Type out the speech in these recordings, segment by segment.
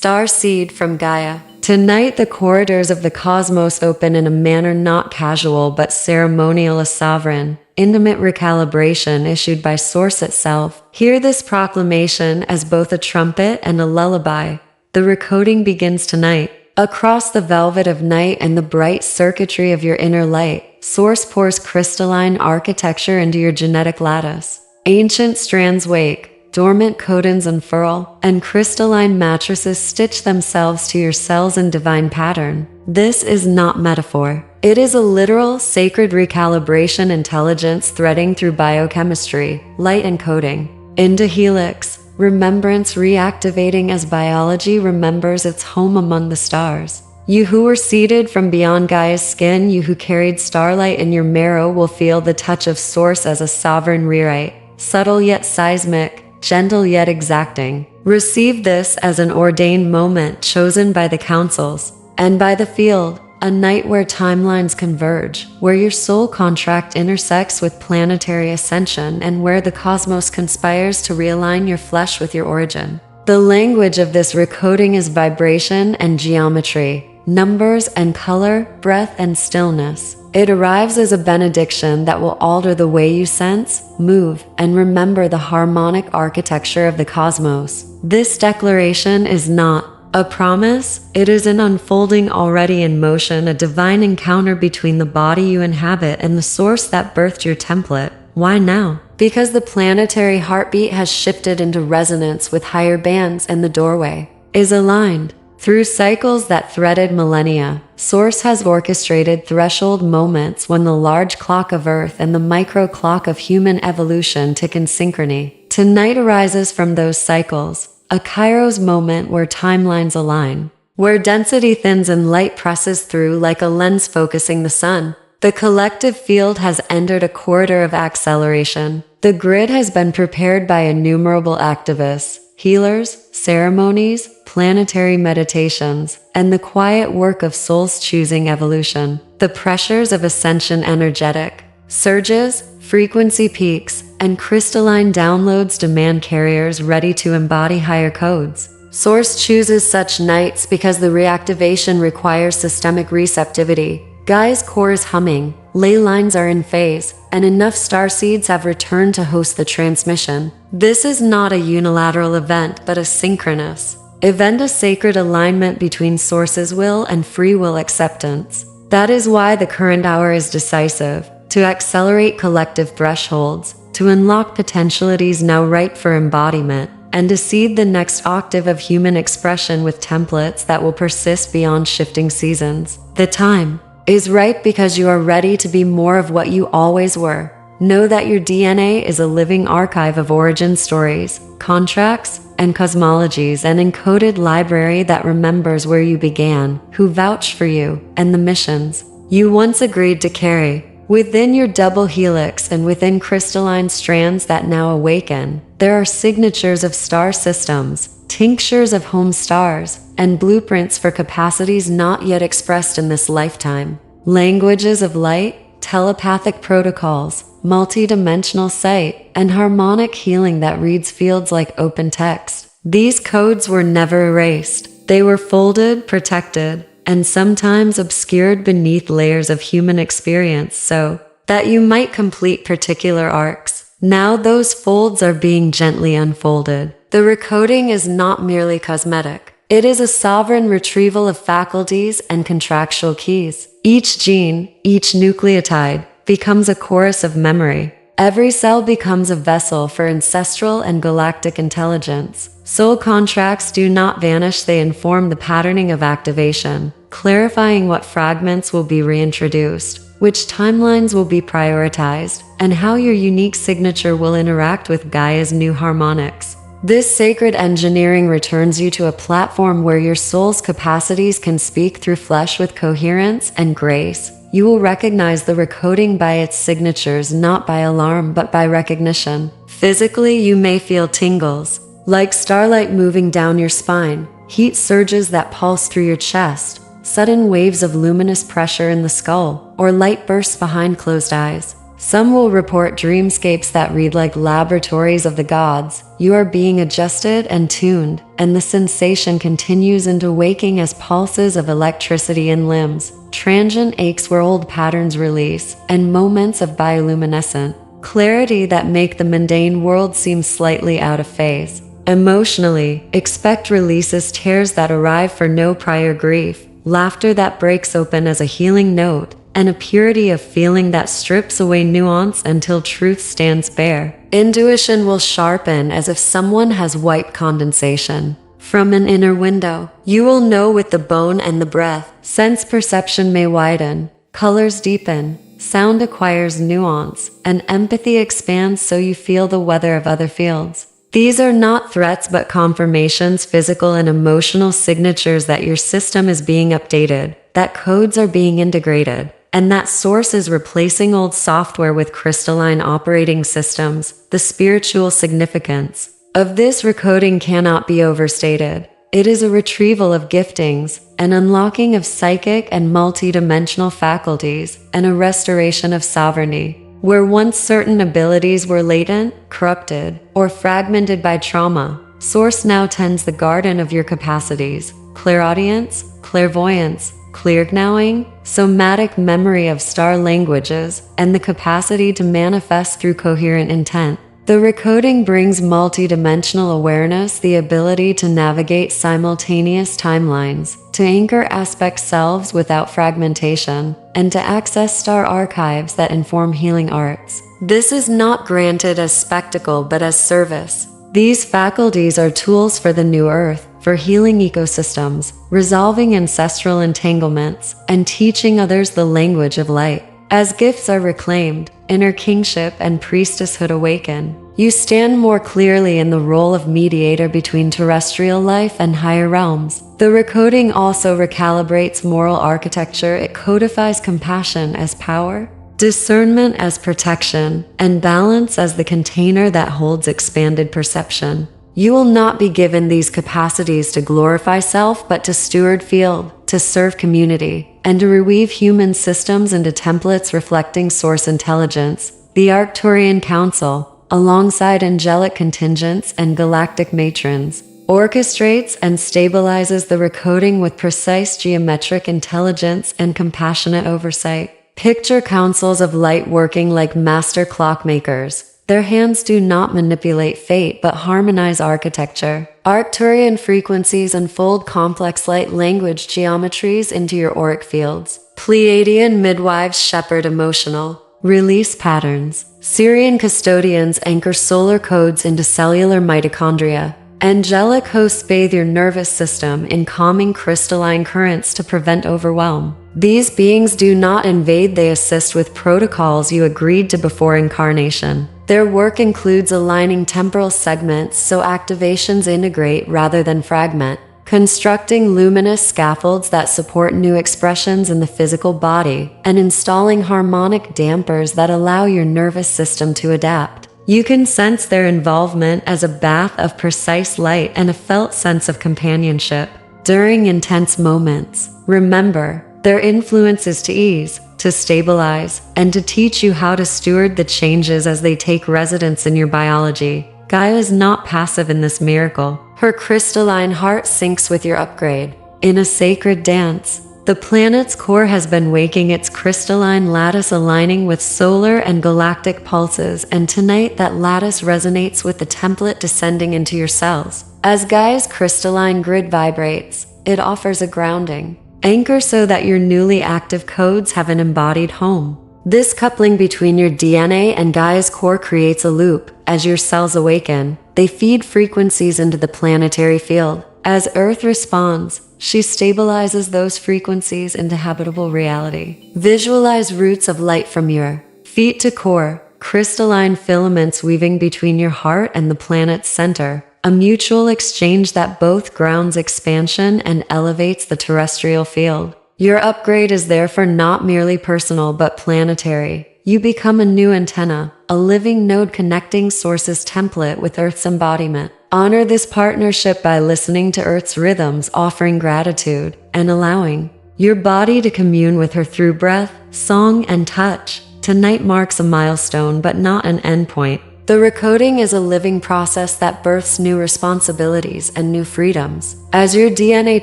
Starseed from Gaia. Tonight the corridors of the cosmos open in a manner not casual but ceremonial, a sovereign, intimate recalibration issued by Source itself. Hear this proclamation as both a trumpet and a lullaby. The recoding begins tonight. Across the velvet of night and the bright circuitry of your inner light, Source pours crystalline architecture into your genetic lattice. Ancient strands wake, dormant codons unfurl, and crystalline matrices stitch themselves to your cells in divine pattern. This is not metaphor. It is a literal, sacred recalibration intelligence threading through biochemistry, light encoding, into helix, remembrance reactivating as biology remembers its home among the stars. You who were seeded from beyond Gaia's skin, you who carried starlight in your marrow will feel the touch of Source as a sovereign rewrite, subtle yet seismic, gentle yet exacting. Receive this as an ordained moment chosen by the councils and by the field, a night where timelines converge, where your soul contract intersects with planetary ascension, and where the cosmos conspires to realign your flesh with your origin. The language of this recoding is vibration and geometry, numbers and color, breath and stillness. It arrives as a benediction that will alter the way you sense, move, and remember the harmonic architecture of the cosmos. This declaration is not a promise, it is an unfolding already in motion, a divine encounter between the body you inhabit and the source that birthed your template. Why now? Because the planetary heartbeat has shifted into resonance with higher bands, and the doorway is aligned. Through cycles that threaded millennia, Source has orchestrated threshold moments when the large clock of Earth and the micro clock of human evolution tick in synchrony. Tonight arises from those cycles, a Kairos moment where timelines align, where density thins and light presses through like a lens focusing the sun. The collective field has entered a corridor of acceleration. The grid has been prepared by innumerable activists, healers, ceremonies, planetary meditations, and the quiet work of souls choosing evolution. The pressures of ascension, energetic surges, frequency peaks, and crystalline downloads demand carriers ready to embody higher codes. Source chooses such nights because the reactivation requires systemic receptivity. Gaia's core is humming, ley lines are in phase, and enough starseeds have returned to host the transmission. This is not a unilateral event but a synchronous event, a sacred alignment between Source's will and free will acceptance. That is why the current hour is decisive, to accelerate collective thresholds, to unlock potentialities now ripe for embodiment, and to seed the next octave of human expression with templates that will persist beyond shifting seasons. The time is right because you are ready to be more of what you always were. Know that your DNA is a living archive of origin stories, contracts, and cosmologies, an encoded library that remembers where you began, who vouched for you, and the missions you once agreed to carry. Within your double helix and within crystalline strands that now awaken, there are signatures of star systems, tinctures of home stars, and blueprints for capacities not yet expressed in this lifetime. Languages of light, telepathic protocols, multidimensional sight, and harmonic healing that reads fields like open text. These codes were never erased. They were folded, protected, and sometimes obscured beneath layers of human experience so that you might complete particular arcs. Now those folds are being gently unfolded. The recoding is not merely cosmetic. It is a sovereign retrieval of faculties and contractual keys. Each gene, each nucleotide, becomes a chorus of memory. Every cell becomes a vessel for ancestral and galactic intelligence. Soul contracts do not vanish, they inform the patterning of activation, clarifying what fragments will be reintroduced, which timelines will be prioritized, and how your unique signature will interact with Gaia's new harmonics. This sacred engineering returns you to a platform where your soul's capacities can speak through flesh with coherence and grace. You will recognize the recoding by its signatures, not by alarm but by recognition. Physically, you may feel tingles, like starlight moving down your spine, heat surges that pulse through your chest, sudden waves of luminous pressure in the skull, or light bursts behind closed eyes. Some will report dreamscapes that read like laboratories of the gods. You are being adjusted and tuned, and the sensation continues into waking as pulses of electricity in limbs, transient aches where old patterns release, and moments of bioluminescent clarity that make the mundane world seem slightly out of phase. Emotionally, expect releases, tears that arrive for no prior grief, laughter that breaks open as a healing note, and a purity of feeling that strips away nuance until truth stands bare. Intuition will sharpen as if someone has wiped condensation from an inner window. You will know with the bone and the breath. Sense perception may widen, colors deepen, sound acquires nuance, and empathy expands so you feel the weather of other fields. These are not threats but confirmations, physical and emotional signatures that your system is being updated, that codes are being integrated, and that source is replacing old software with crystalline operating systems. The spiritual significance of this recoding cannot be overstated. It is a retrieval of giftings, an unlocking of psychic and multidimensional faculties, and a restoration of sovereignty. Where once certain abilities were latent, corrupted, or fragmented by trauma, Source now tends the garden of your capacities: clairaudience, clairvoyance, clear-knowing, somatic memory of star languages, and the capacity to manifest through coherent intent. The recoding brings multidimensional awareness, the ability to navigate simultaneous timelines, to anchor aspect selves without fragmentation, and to access star archives that inform healing arts. This is not granted as spectacle but as service. These faculties are tools for the new earth, for healing ecosystems, resolving ancestral entanglements, and teaching others the language of light. As gifts are reclaimed, inner kingship and priestesshood awaken. You stand more clearly in the role of mediator between terrestrial life and higher realms. The recoding also recalibrates moral architecture. It codifies compassion as power, discernment as protection, and balance as the container that holds expanded perception. You will not be given these capacities to glorify self, but to steward field, to serve community, and to reweave human systems into templates reflecting source intelligence. The Arcturian Council, alongside angelic contingents and galactic matrons, orchestrates and stabilizes the recoding with precise geometric intelligence and compassionate oversight. Picture councils of light working like master clockmakers. Their hands do not manipulate fate but harmonize architecture. Arcturian frequencies unfold complex light language geometries into your auric fields. Pleiadian midwives shepherd emotional release patterns. Syrian custodians anchor solar codes into cellular mitochondria. Angelic hosts bathe your nervous system in calming crystalline currents to prevent overwhelm. These beings do not invade, they assist with protocols you agreed to before incarnation. Their work includes aligning temporal segments so activations integrate rather than fragment, constructing luminous scaffolds that support new expressions in the physical body, and installing harmonic dampers that allow your nervous system to adapt. You can sense their involvement as a bath of precise light and a felt sense of companionship during intense moments. Remember, their influence is to ease, to stabilize, and to teach you how to steward the changes as they take residence in your biology. Gaia is not passive in this miracle. Her crystalline heart syncs with your upgrade. In a sacred dance, the planet's core has been waking, its crystalline lattice aligning with solar and galactic pulses, and tonight that lattice resonates with the template descending into your cells. As Gaia's crystalline grid vibrates, it offers a grounding anchor so that your newly active codes have an embodied home. This coupling between your DNA and Gaia's core creates a loop. As your cells awaken, they feed frequencies into the planetary field. As Earth responds, she stabilizes those frequencies into habitable reality. Visualize roots of light from your feet to core, crystalline filaments weaving between your heart and the planet's center, a mutual exchange that both grounds expansion and elevates the terrestrial field. Your upgrade is therefore not merely personal but planetary. You become a new antenna, a living node connecting Source's template with Earth's embodiment. Honor this partnership by listening to Earth's rhythms, offering gratitude, and allowing your body to commune with her through breath, song, and touch. Tonight marks a milestone but not an endpoint. The recoding is a living process that births new responsibilities and new freedoms. As your DNA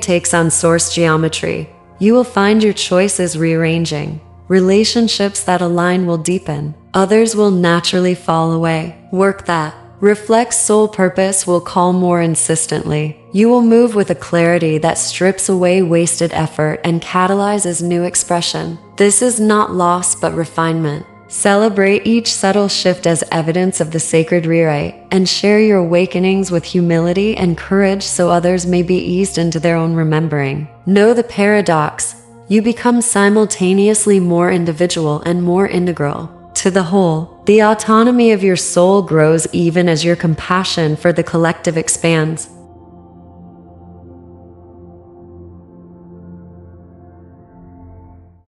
takes on source geometry, you will find your choices rearranging. Relationships that align will deepen. Others will naturally fall away. Work that reflects soul purpose will call more insistently. You will move with a clarity that strips away wasted effort and catalyzes new expression. This is not loss but refinement. Celebrate each subtle shift as evidence of the sacred rewrite, and share your awakenings with humility and courage so others may be eased into their own remembering. Know the paradox. You become simultaneously more individual and more integral to the whole. The autonomy of your soul grows even as your compassion for the collective expands.